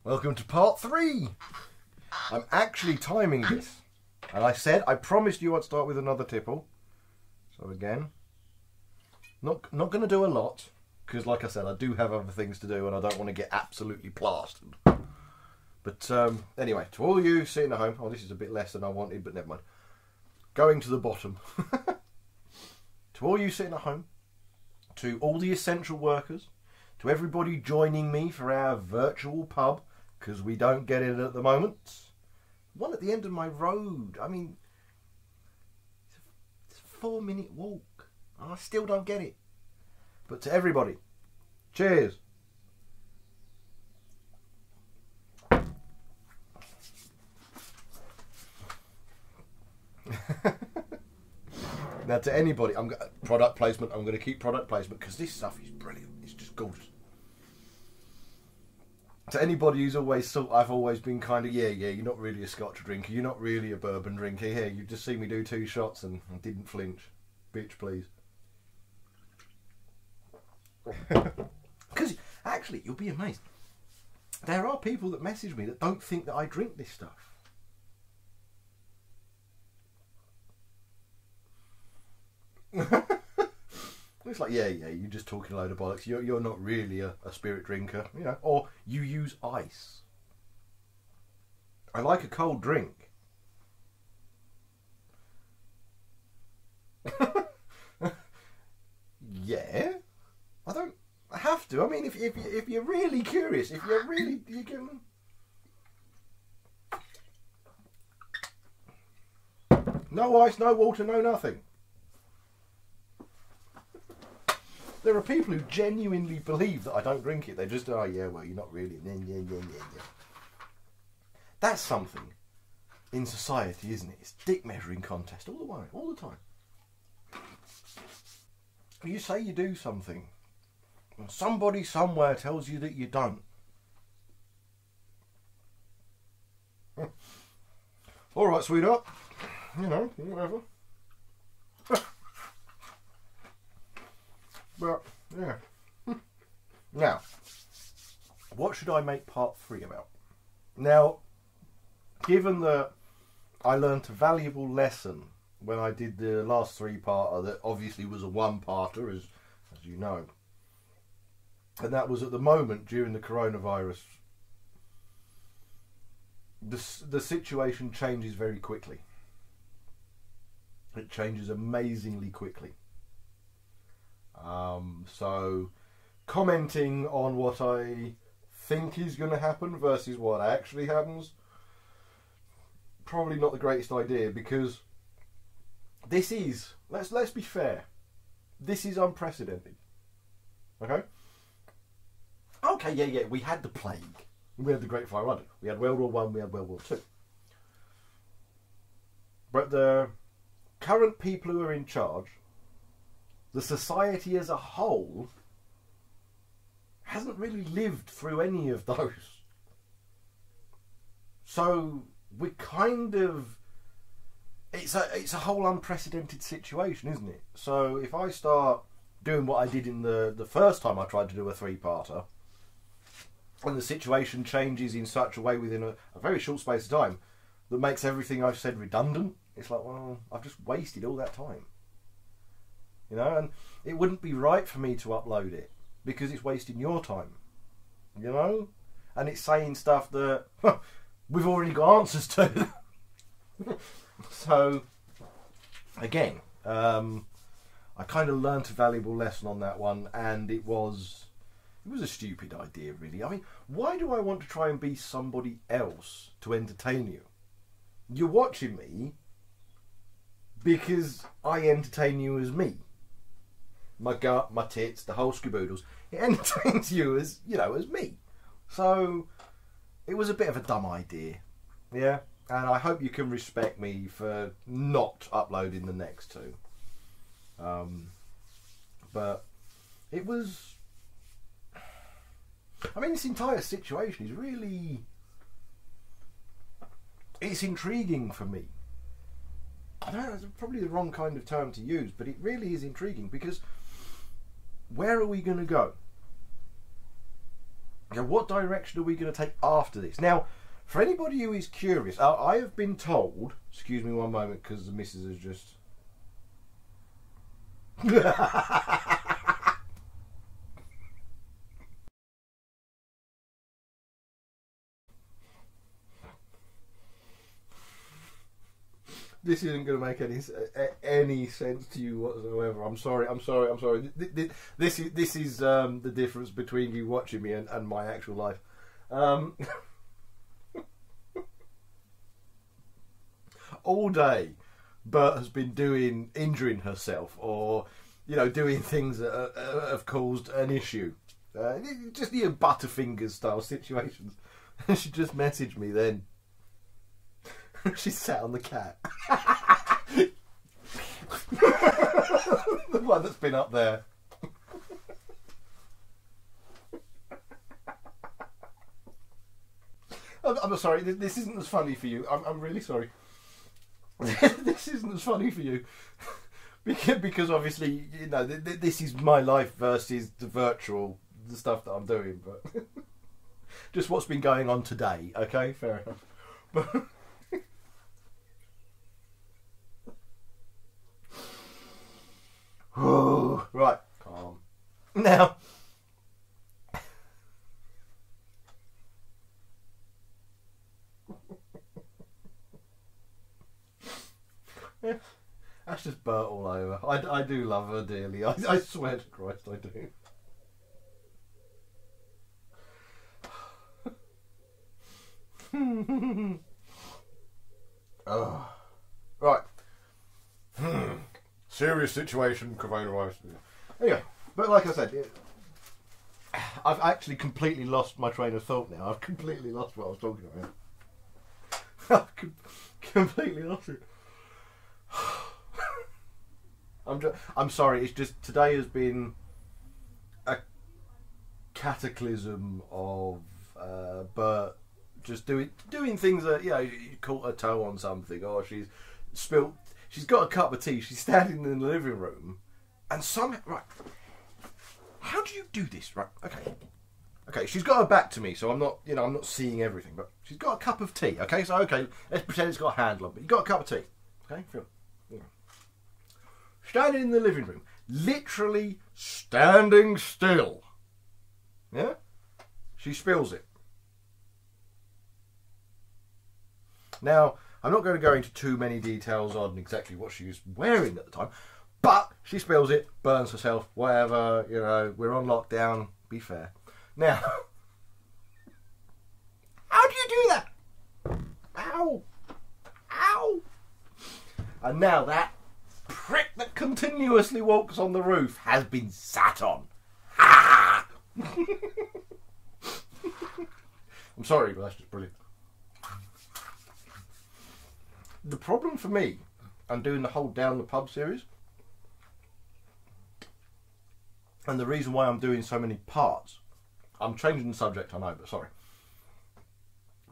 Welcome to part 3. I'm actually timing this. And I said, I promised you I'd start with another tipple. So again, not going to do a lot. Because like I said, I do have other things to do and I don't want to get absolutely plastered. But anyway, to all you sitting at home, oh, this is a bit less than I wanted, but never mind. Going to the bottom. To all you sitting at home, to all the essential workers, to everybody joining me for our virtual pub, because we don't get it at the moment. One at the end of my road. I mean, it's a 4-minute walk. I still don't get it. But to everybody, cheers. Now to anybody, product placement. I'm going to keep product placement because this stuff is brilliant. It's just gorgeous. To anybody who's always thought I've always been kind of, yeah, you're not really a Scotch drinker, you're not really a bourbon drinker. Here, you've just seen me do 2 shots and I didn't flinch. Bitch, please. Because actually, you'll be amazed. There are people that message me that don't think that I drink this stuff. It's like, yeah, you're just talking a load of bollocks. You're not really a spirit drinker, you know. Or you use ice. I like a cold drink. Yeah, I don't have to. I mean, if you're really curious, you can. No ice, no water, no nothing. There are people who genuinely believe that I don't drink it. They just, oh yeah, well, you're not really. Yeah. That's something in society, isn't it? It's dick measuring contest all the way, all the time. You say you do something, and somebody somewhere tells you that you don't. All right, sweetheart. You know, whatever. But, yeah. Now, what should I make part 3 about? Now, given that I learnt a valuable lesson when I did the last 3-parter that obviously was a 1-parter, as you know. And that was at the moment during the coronavirus. The situation changes very quickly. It changes amazingly quickly. So commenting on what I think is going to happen versus what actually happens, probably not the greatest idea, because this is, let's be fair, this is unprecedented. Okay, yeah, we had the plague, we had the Great Fire London, we had World War One, we had World War Two, but the current people who are in charge, the society as a whole, hasn't really lived through any of those. So we're kind of, it's a whole unprecedented situation, isn't it? So if I start doing what I did in the first time I tried to do a 3-parter, and the situation changes in such a way within a very short space of time that makes everything I've said redundant, it's like, well, I've just wasted all that time. You know, and it wouldn't be right for me to upload it because it's wasting your time. You know? And it's saying stuff that we've already got answers to. So, again, I kind of learnt a valuable lesson on that one, and it was a stupid idea, really. I mean, why do I want to try and be somebody else to entertain you? You're watching me because I entertain you as me. My gut, my tits, the whole scaboodles. It entertains you as, you know, as me. So, it was a bit of a dumb idea. Yeah? And I hope you can respect me for not uploading the next 2. But it was... I mean, this entire situation is really... It's intriguing for me. I don't know, it's probably the wrong kind of term to use, but it really is intriguing because where are we going to go? Okay, what direction are we going to take after this? Now, for anybody who is curious, I have been told. Excuse me one moment, because the missus has just. This isn't going to make any sense to you whatsoever. I'm sorry. This is the difference between you watching me and my actual life. All day, Bert has been injuring herself, or doing things that have caused an issue. Just Butterfingers style situations. She just messaged me then. She sat on the cat. The one that's been up there. I'm sorry, this isn't as funny for you. I'm really sorry. This isn't as funny for you. Because obviously, this is my life versus the stuff that I'm doing. But just what's been going on today, okay? Fair enough. But right, calm. Now, that's just Bert all over. I do love her dearly. I swear to Christ I do. Oh. Right. Serious situation, coronavirus. Anyway, but like I said, I've actually completely lost my train of thought now. I've completely lost what I was talking about. I've completely lost it. I'm sorry. It's just today has been a cataclysm of Bert just doing things that you caught her toe on something, or she's spilt. She's got a cup of tea. She's standing in the living room, and somehow, right? How do you do this, right? Okay. She's got her back to me, so I'm not, I'm not seeing everything. But she's got a cup of tea. Okay, so let's pretend it's got a handle on. But you've got a cup of tea. Okay, feel. Standing in the living room, literally standing still. Yeah, she spills it. Now, I'm not going to go into too many details on exactly what she was wearing at the time, but she spills it, burns herself, whatever, we're on lockdown, be fair. Now, how do you do that? Ow! Ow! And now that prick that continuously walks on the roof has been sat on. Ha! I'm sorry, but that's just brilliant. The problem for me, and doing the whole Down the Pub series, and the reason why I'm doing so many parts, I'm changing the subject, I know, but sorry,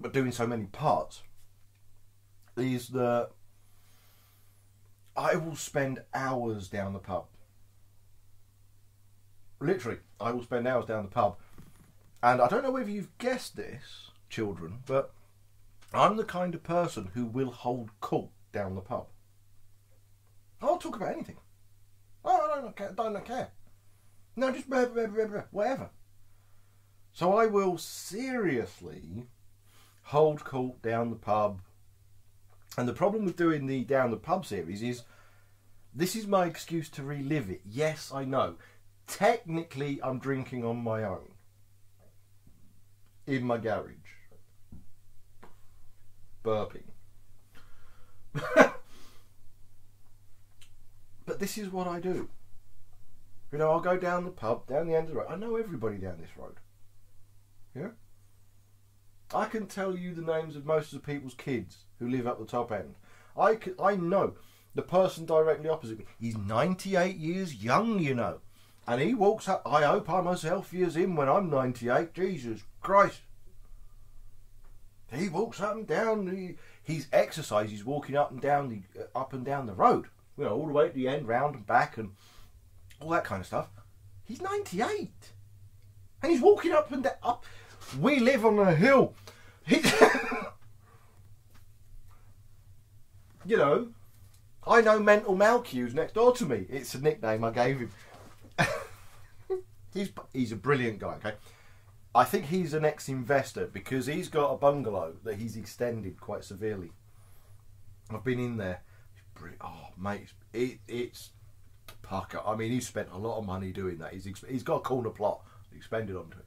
but doing so many parts, is that I will spend hours down the pub. Literally, I will spend hours down the pub. And I don't know whether you've guessed this, children, but I'm the kind of person who will hold court down the pub. I'll talk about anything. Oh, I don't care. No, just whatever. So I will seriously hold court down the pub. And the problem with doing the Down the Pub series is this is my excuse to relive it. Yes, I know. Technically, I'm drinking on my own. In my garage. Burping. But this is what I do. I'll go down the pub, down the end of the road. I know everybody down this road. Yeah? I can tell you the names of most of the people's kids who live up the top end. I know the person directly opposite me. He's 98 years young, And he walks up. I hope I'm as healthy as him when I'm 98. Jesus Christ. He walks up and down. He's exercise. He's walking up and down the road. All the way to the end, round and back, and all that kind of stuff. He's 98, and he's walking up and down. We live on a hill. You know, I know Mental Malky, who's next door to me. It's a nickname I gave him. He's a brilliant guy, okay? I think he's an ex-investor because he's got a bungalow that he's extended quite severely. I've been in there. Oh, mate, it's pucker. I mean, he's spent a lot of money doing that. He's got a corner plot expended onto it.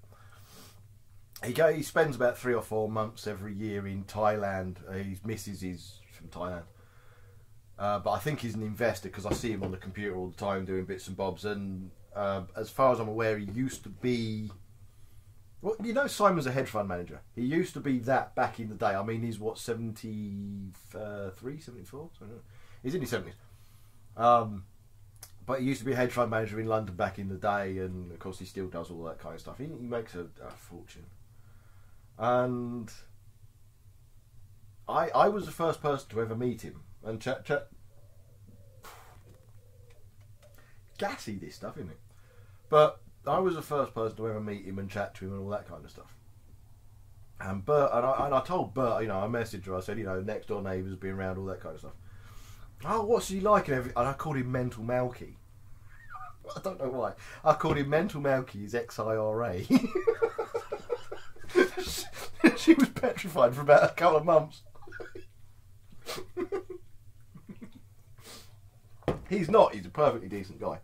He spends about 3 or 4 months every year in Thailand. His missus is from Thailand. But I think he's an investor because I see him on the computer all the time doing bits and bobs. And as far as I'm aware, he used to be... Well, you know, Simon's a hedge fund manager. He used to be that back in the day. I mean, he's what, 73, 74? He's in his 70s. But he used to be a hedge fund manager in London back in the day. And, of course, he still does all that kind of stuff. He makes a fortune. And I was the first person to ever meet him. And chat. Gassy, this stuff, isn't it? But I was the first person to ever meet him and chat to him and all that kind of stuff. And Bert, and I told Bert, you know, I messaged her, I said, you know, next door neighbours being around, all that kind of stuff. Oh, what's he like and everything? And I called him Mental Malky. I don't know why. I called him Mental Malky, his ex-IRA. She was petrified for about a couple of months. He's not. He's a perfectly decent guy.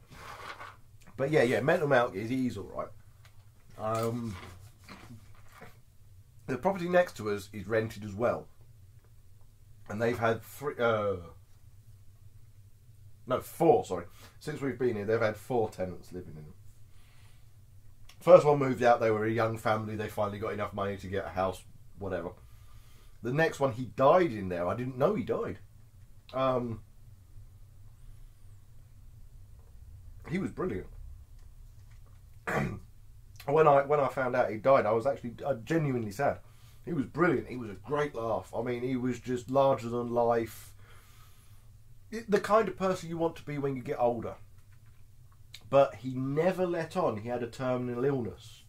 But yeah, Mental Malky, he's all right. The property next to us is rented as well. And they've had 4, sorry. Since we've been here, they've had 4 tenants living in them. First one moved out, they were a young family, they finally got enough money to get a house, whatever. The next one, he died in there. I didn't know he died. He was brilliant. When I found out he died, I was actually genuinely sad. He was brilliant. He was a great laugh. I mean, he was just larger than life. The kind of person you want to be when you get older. But he never let on. He had a terminal illness.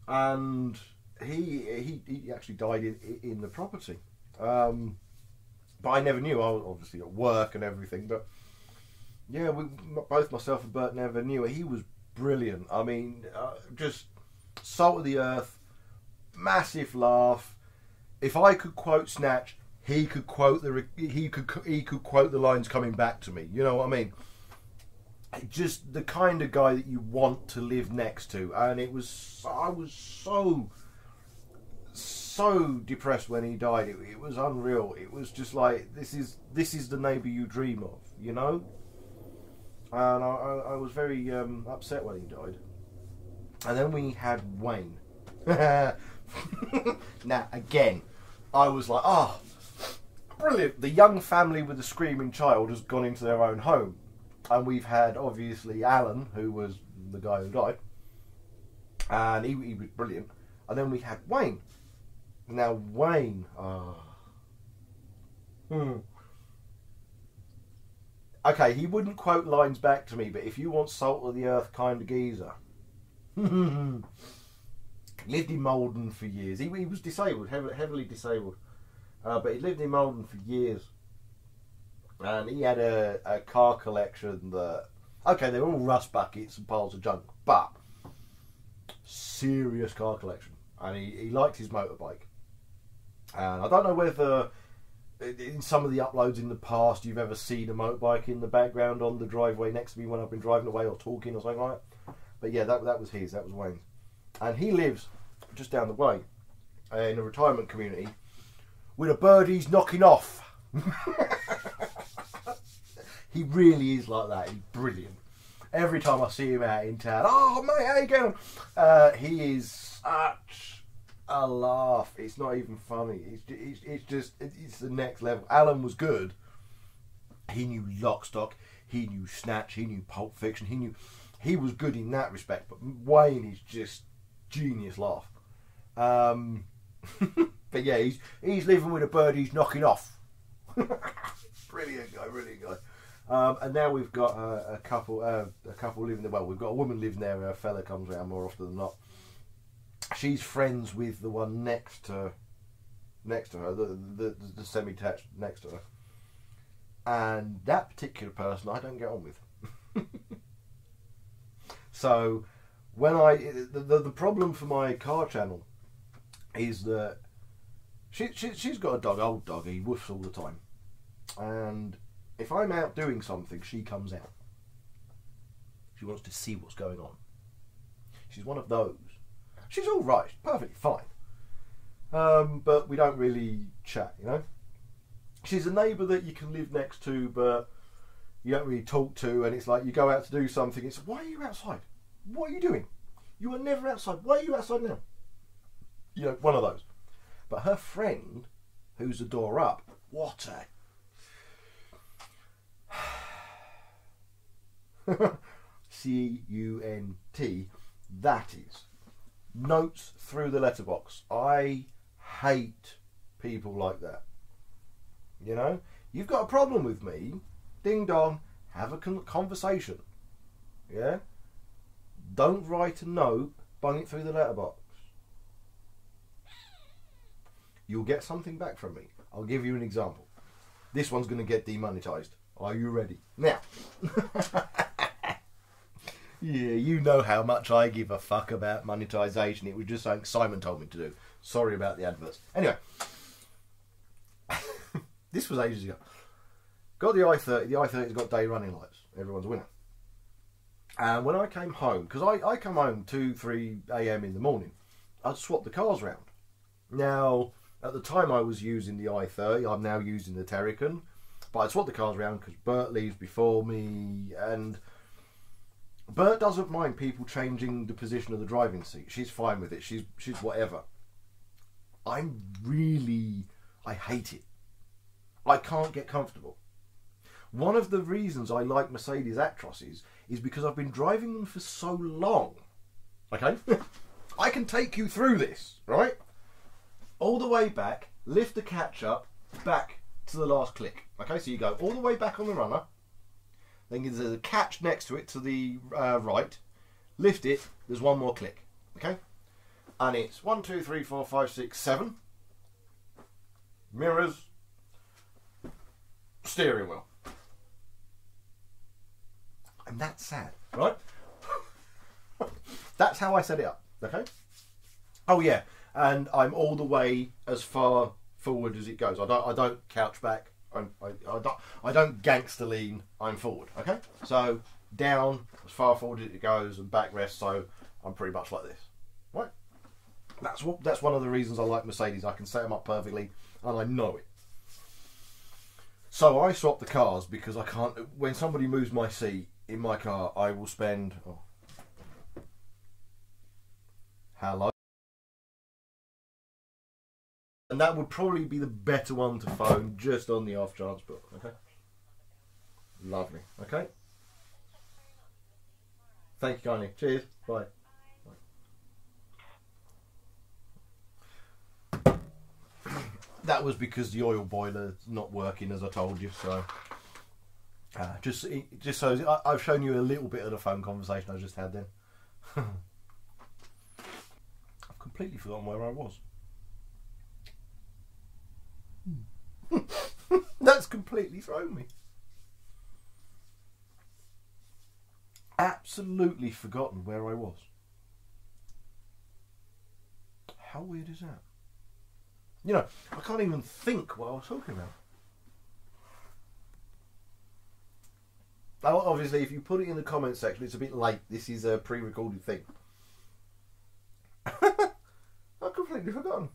And he actually died in the property. But I never knew. I was obviously at work and everything. But yeah, both myself and Bert never knew. He was brilliant. I mean, just salt of the earth, massive laugh. If I could quote Snatch, he could quote he could quote the lines coming back to me. You know what I mean? Just the kind of guy that you want to live next to. And I was so depressed when he died. It was unreal. It was just like, this is the neighbour you dream of, you know. And I was very upset when he died. And then we had Wayne. Now again, I was like, oh, brilliant. The young family with the screaming child has gone into their own home. And we've had, obviously, Alan, who was the guy who died. And he was brilliant. And then we had Wayne. Now, Wayne... Okay, he wouldn't quote lines back to me, but if you want salt of the earth kind of geezer... lived in Malden for years. He was disabled, heavily disabled. But he lived in Malden for years. And he had a car collection that... Okay, they were all rust buckets and piles of junk, but serious car collection. And he liked his motorbike. And I don't know whether in some of the uploads in the past you've ever seen a motorbike in the background on the driveway next to me when I've been driving away or talking or something like that. But yeah, that was his, that was Wayne's. And he lives just down the way in a retirement community with a birdies knocking off. He really is like that. He's brilliant. Every time I see him out in town, oh mate, how you going? He is such a laugh. It's not even funny. It's the next level. Alan was good. He knew Lock, Stock. He knew Snatch. He knew Pulp Fiction. He was good in that respect. But Wayne is just genius laugh. But yeah, he's living with a birdies knocking off. Brilliant guy, brilliant guy. And now we've got a couple living there. Well, we've got a woman living there, and a fella comes around more often than not. she's friends with the one next to her, the semi-detached next to her, and that particular person I don't get on with. So when the problem for my car channel is that she's got a dog, old dog, he woofs all the time, and if I'm out doing something, she comes out. She wants to see what's going on. She's one of those. She's all right, she's perfectly fine, but we don't really chat, you know. She's a neighbour that you can live next to, but you don't really talk to, and it's like you go out to do something, it's, why are you outside? What are you doing? You are never outside. Why are you outside now? You know, one of those. But her friend, who's the door up, what a C-U-N-T, that is. Notes through the letterbox. I hate people like that. You know? You've got a problem with me, ding dong, have a conversation. Yeah? Don't write a note, bung it through the letterbox. You'll get something back from me. I'll give you an example. This one's going to get demonetized. Are you ready? Now. Yeah, you know how much I give a fuck about monetization. It was just something Simon told me to do. Sorry about the adverts. Anyway. This was ages ago. Got the i30. The i30's got day running lights. Everyone's a winner. And when I came home, because I come home 2, 3 a.m. in the morning, I'd swap the cars round. Now, at the time I was using the i30, I'm now using the Terrican, but I'd swap the cars round because Bert leaves before me, and Bert doesn't mind people changing the position of the driving seat. She's fine with it. She's whatever. I hate it. I can't get comfortable. One of the reasons I like Mercedes Actrosses is because I've been driving them for so long. Okay? I can take you through this, right? All the way back, lift the catch up, back to the last click. Okay, so you go all the way back on the runner, then there's a catch next to it to the right, lift it, there's one more click. Okay? And it's 1, 2, 3, 4, 5, 6, 7. Mirrors. Steering wheel. And that's sad, right? That's how I set it up, okay? Oh yeah, and I'm all the way as far forward as it goes. I don't couch back. I don't gangster lean. I'm forward, okay? So down as far forward as it goes and backrest. So I'm pretty much like this, right? That's one of the reasons I like Mercedes. I can set them up perfectly, and I know it. So I swap the cars because I can't. When somebody moves my seat in my car, I will spend. Oh, hello. And that would probably be the better one to phone, just on the off chance. But okay, lovely. Okay. Thank you kindly. Cheers. Bye. That was because the oil boiler's not working, as I told you. So, just so I've shown you a little bit of the phone conversation I just had then. I've completely forgotten where I was. That's completely thrown me. Absolutely forgotten where I was. How weird is that? You know, I can't even think what I was talking about. Now, obviously, if you put it in the comments section, it's a bit late. This is a pre-recorded thing. I've completely forgotten.